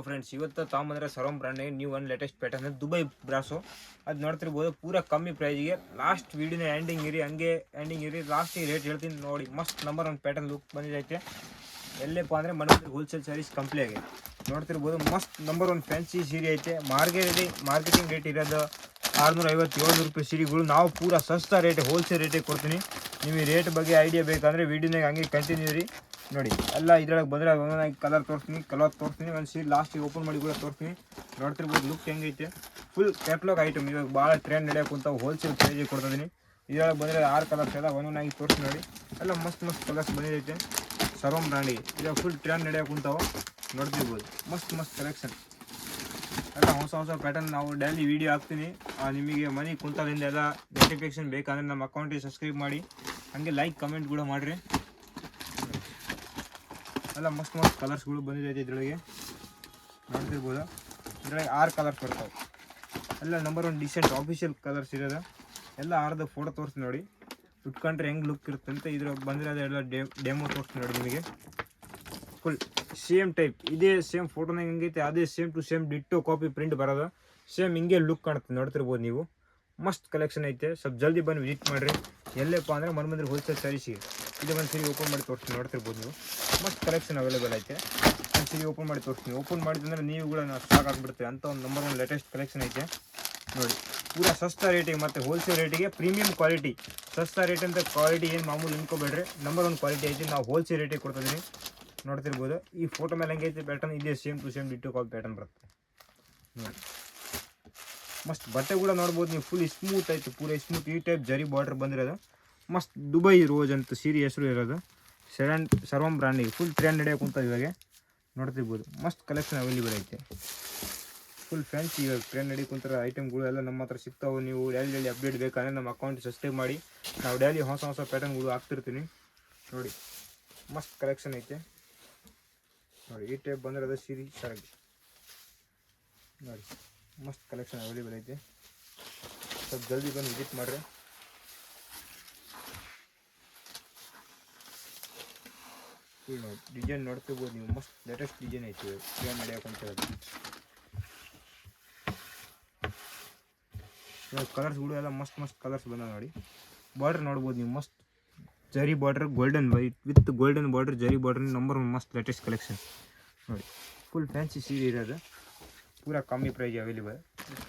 Friends, ಇವತ್ತು ತಾಂಬಂದ್ರೆ ಸರೋಮ್ ಬ್ರ್ಯಾಂಡ್ಗೆ new ಒಂದು latest pattern Dubai brasso. ಅದು ನೋಡ್ತಿರ್ಬೋದು, ಪೂರ ಕಮ್ಮಿ ಪ್ರೈಸಿಗೆ. ಲಾಸ್ಟ್ ವೀಡಿಯೋನ ಎಂಡಿಂಗ್ ಇರಿ, ಹಂಗೆ ಎಂಡಿಂಗ್ ಇರಿ, ಲಾಸ್ಟಿಗೆ ರೇಟ್ ಹೇಳ್ತೀನಿ ನೋಡಿ. ಮಸ್ತ್ ನಂಬರ್ ಒಂದು ಪ್ಯಾಟರ್ನ್ ಲುಕ್ ಬಂದಿದೈತೆ. ಎಲ್ಲಪ್ಪ ಅಂದರೆ ಮನೆ ಹೋಲ್ಸೇಲ್ ಸ್ಯಾರೀಸ್ ಕಂಪ್ನಿಯಾಗೆ ನೋಡ್ತಿರ್ಬೋದು. ಮಸ್ತ್ ನಂಬರ್ ಒಂದು ಫ್ಯಾನ್ಸಿ ಸೀರೆ ಐತೆ. ಮಾರ್ಕೆಟಿಂಗ್ ರೇಟ್ ಇರೋದು 650-700 ರೂಪಾಯಿ ಸೀರೆಗಳು. ನಾವು ಪೂರ ಸಸ್ತಾ ರೇಟ್, ಹೋಲ್ಸೇಲ್ ರೇಟಿಗೆ ಕೊಡ್ತೀನಿ. ನಿಮಗೆ ರೇಟ್ ಬಗ್ಗೆ ಐಡಿಯಾ ಬೇಕಂದರೆ ವೀಡಿಯೋನಾಗ ಹಂಗೆ ಕಂಟಿನ್ಯೂ ರೀ ನೋಡಿ. ಎಲ್ಲ ಇದ್ರೊಳಗೆ ಬಂದರೆ ಒಂದೊಂದಾಗಿ ಕಲರ್ ತೋರಿಸ್ತೀನಿ. ಒಂದು ಸೀರೆ ಲಾಸ್ಟಿಗೆ ಓಪನ್ ಮಾಡಿ ಕೂಡ ತೋರಿಸ್ತೀನಿ. ನೋಡ್ತಿರ್ಬೋದು ಲುಕ್ ಹೆಂಗೈತೆ. Full catalogue item. ಇವಾಗ ಭಾಳ ಟ್ರೆಂಡ್ ನಡೆಯೋಕೆ ಕುಂತಾವು, ಹೋಲ್ಸೇಲ್ ಪ್ರೈಸಿಗೆ ಕೊಡ್ತಿದ್ದೀನಿ. ಇದರೊಳಗೆ ಬಂದರೆ 6 ಕಲರ್ಸ್ ಎಲ್ಲ ಒಂದೊಂದಾಗಿ ತೋರಿಸಿ ನೋಡಿ. ಎಲ್ಲ ಮಸ್ತ್ ಕಲರ್ಸ್ ಬಂದಿದೈತೆ. ಸರೋಮ್ ಬ್ರ್ಯಾಂಡಿಗೆ ಇವಾಗ ಫುಲ್ ಟ್ರೆಂಡ್ ನಡೆಯೋಕೆ ಕುಂತಾವು, ನೋಡ್ತಿರ್ಬೋದು. ಮಸ್ತ್ ಕಲೆಕ್ಷನ್ ಎಲ್ಲ ಹೊಸ ಪ್ಯಾಟರ್ನ್. ನಾವು ಡೈಲಿ ವೀಡಿಯೋ ಹಾಕ್ತೀನಿ. ನಿಮಗೆ ಮನೆ ಕುಂತದಿಂದ ಎಲ್ಲ ನೋಟಿಫಿಕೇಶನ್ ಬೇಕಂದರೆ ನಮ್ಮ ಅಕೌಂಟಿಗೆ ಸಬ್ಸ್ಕ್ರೈಬ್ ಮಾಡಿ, ಹಾಗೆ ಲೈಕ್ ಕಮೆಂಟ್ ಕೂಡ ಮಾಡಿರಿ. ಎಲ್ಲ ಮಸ್ತ್ ಕಲರ್ಸ್ಗಳು ಬಂದಿದೆ ಇದ್ರೊಳಗೆ, ನೋಡ್ತಿರ್ಬೋದು. ಇದ್ರೊಳಗೆ 6 ಕಲರ್ಸ್ ಬರ್ತಾವೆ. ಎಲ್ಲ ನಂಬರ್ 1 ಡಿಸೆಂಟ್ ಆಫಿಷಿಯಲ್ ಕಲರ್ಸ್ ಇರೋದು. ಎಲ್ಲ 6 ಫೋಟೋ ತೋರಿಸಿ ನೋಡಿ, ಉಟ್ಕೊಂಡ್ರೆ ಹೆಂಗೆ ಲುಕ್ ಇರುತ್ತೆ ಅಂತ. ಇದ್ರಾಗ ಬಂದರೆ ಅದೆಲ್ಲ ಡೆಮೋ ತೋರಿಸ್ತೀನಿ ನೋಡಿ ನಿಮಗೆ. ಫುಲ್ ಸೇಮ್ ಟೈಪ್, ಇದೇ ಸೇಮ್ ಫೋಟೋನಾಗ ಹೆಂಗೈತೆ ಅದೇ same to same ditto copy print ಬರೋದು. ಸೇಮ್ ಹಿಂಗೆ ಲುಕ್ ಕಾಣುತ್ತೆ, ನೋಡ್ತಿರ್ಬೋದು ನೀವು. ಮಸ್ತ್ ಕಲೆಕ್ಷನ್ ಐತೆ. ಸ್ವಲ್ಪ ಜಲ್ದಿ ಬಂದು ವಿಸಿಟ್ ಮಾಡಿರಿ. ಎಲ್ಲಪ್ಪ ಅಂದರೆ ಮನ್ಮಂದಿರ ಹೋಲ್ಸೇಲ್ ಸ್ಯಾರೀಸಿಗೆ. ಇದು ಒಂದು ಸೀರೆ ಓಪನ್ ಮಾಡಿ ತೋರಿಸ್ತೀನಿ, ನೋಡ್ತಿರ್ಬೋದು ನೀವು. ಮಸ್ತ್ ಕಲೆಕ್ಷನ್ ಅವೈಲೇಬಲ್ ಐತೆ. ಒಂದು ಸೀರೆ ಓಪನ್ ಮಾಡಿ ತೋರಿಸ್ತೀನಿ. ಓಪನ್ ಮಾಡಿದಂದರೆ ನೀವು ಕೂಡ ಸ್ಟಾಕ್ ಆಗಿಬಿಡ್ತೀವಿ ಅಂತ ಒಂದು ನಂಬರ್ 1 ಲೇಟೆಸ್ಟ್ ಕಲೆಕ್ಷನ್ ಐತೆ ನೋಡಿ. ಪೂರ ಸಸ್ತಾ ರೇಟಿಗೆ ಮತ್ತು ಹೋಲ್ಸೇಲ್ ರೇಟಿಗೆ ಪ್ರೀಮಿಯಂ ಕ್ವಾಲಿಟಿ. ಸಸ್ತಾ ರೇಟ್ ಅಂತ ಕ್ವಾಲಿಟಿ ಏನು ಮಾಮೂಲಿ ನಿಂತ್ಕೋಬೇಡ್ರಿ. ನಂಬರ್ 1 ಕ್ವಾಲಿಟಿ ಐತಿ. ನಾವು ಹೋಲ್ಸೇಲ್ ರೇಟಿಗೆ ಕೊಡ್ತಿದ್ದೀನಿ, ನೋಡ್ತಿರ್ಬೋದು. ಈ ಫೋಟೋ ಮೇಲೆ ಹೆಂಗೈತೆ ಪ್ಯಾಟರ್ನ್, ಇದೇ same to same ditto copy pattern ಬರುತ್ತೆ ನೋಡಿ. ಮಸ್ತ್ ಬಟ್ಟೆ ಕೂಡ ನೋಡ್ಬೋದು ನೀವು. ಫುಲ್ ಸ್ಮೂತ್ ಐತೆ, ಪೂರ ಸ್ಮೂತ್. ಈ ಟೈಪ್ ಜರಿ ಬಾರ್ಡರ್ ಬಂದಿರೋದು. ಮಸ್ತ್ ದುಬೈ ರೋಜ್ ಅಂತ ಸೀರೆ ಹೆಸರು ಇರೋದು. ಸರೋಮ್ ಬ್ರ್ಯಾಂಡಿಗೆ ಫುಲ್ ಟ್ರೆಂಡ್ ನಡೆಯೋಕೆ ಕುಂತ ಇವಾಗ, ನೋಡ್ತಿರ್ಬೋದು. ಮಸ್ತ್ ಕಲೆಕ್ಷನ್ ಅವೈಲೇಬಲ್ ಐತೆ. ಫುಲ್ ಫ್ಯಾನ್ಸಿ ಇವಾಗ ಟ್ರೆಂಡ್ ನಡೆಯೋಕೆ ಕುಂತರ ಐಟಮ್ಗಳು ಎಲ್ಲ ನಮ್ಮ ಹತ್ರ ಸಿಗ್ತಾವೆ. ನೀವು ಡೈಲಿ ಅಪ್ಡೇಟ್ ಬೇಕಂದರೆ ನಮ್ಮ ಅಕೌಂಟ್ ಸಬ್ಸ್ಕ್ರೈಬ್ ಮಾಡಿ. ನಾವು ಡೈಲಿ ಹೊಸ ಪ್ಯಾಟರ್ನ್ಗಳು ಹಾಕ್ತಿರ್ತೀನಿ ನೋಡಿ. ಮಸ್ತ್ ಕಲೆಕ್ಷನ್ ಐತೆ ನೋಡಿ. ಈ ಟೈಪ್ ಬಂದಿರೋದು ಸೀರೆ ಸರಗಿ ನೋಡಿ. ಮಸ್ತ್ ಕಲೆಕ್ಷನ್ ಅವೈಲೇಬಲ್ ಐತೆ. ಸ್ವಲ್ಪ ಜಲ್ದಿ ಬಂದು ವಿಸಿಟ್ ಮಾಡಿರಿ. ಫುಲ್ ನೋಡಿ ಡಿಸೈನ್ ನೋಡ್ತಿರ್ಬೋದು ನೀವು. ಮಸ್ತ್ ಲೇಟೆಸ್ಟ್ ಡಿಸೈನ್ ಐತೆ, ಟ್ರೆಂಡ್ ನಡೆಯೋಕೊಂತಿರೋದು. ಇವಾಗ ಕಲರ್ಸ್ಗಳು ಎಲ್ಲ ಮಸ್ತ್ ಕಲರ್ಸ್ ಬಂದ ನೋಡಿ. ಬಾರ್ಡ್ರ್ ನೋಡ್ಬೋದು ನೀವು. ಮಸ್ತ್ ಜರಿ border, golden white with golden border, ಜರಿ ಬಾರ್ಡ್ರ್. ನಂಬರ್ 1 ಮಸ್ತ್ ಲೇಟೆಸ್ಟ್ ಕಲೆಕ್ಷನ್ ನೋಡಿ. ಫುಲ್ ಫ್ಯಾನ್ಸಿ ಸೀರೆ ಇರೋದು, ಪೂರ ಕಮ್ಮಿ ಪ್ರೈಸ್ ಅವೈಲೇಬಲ್.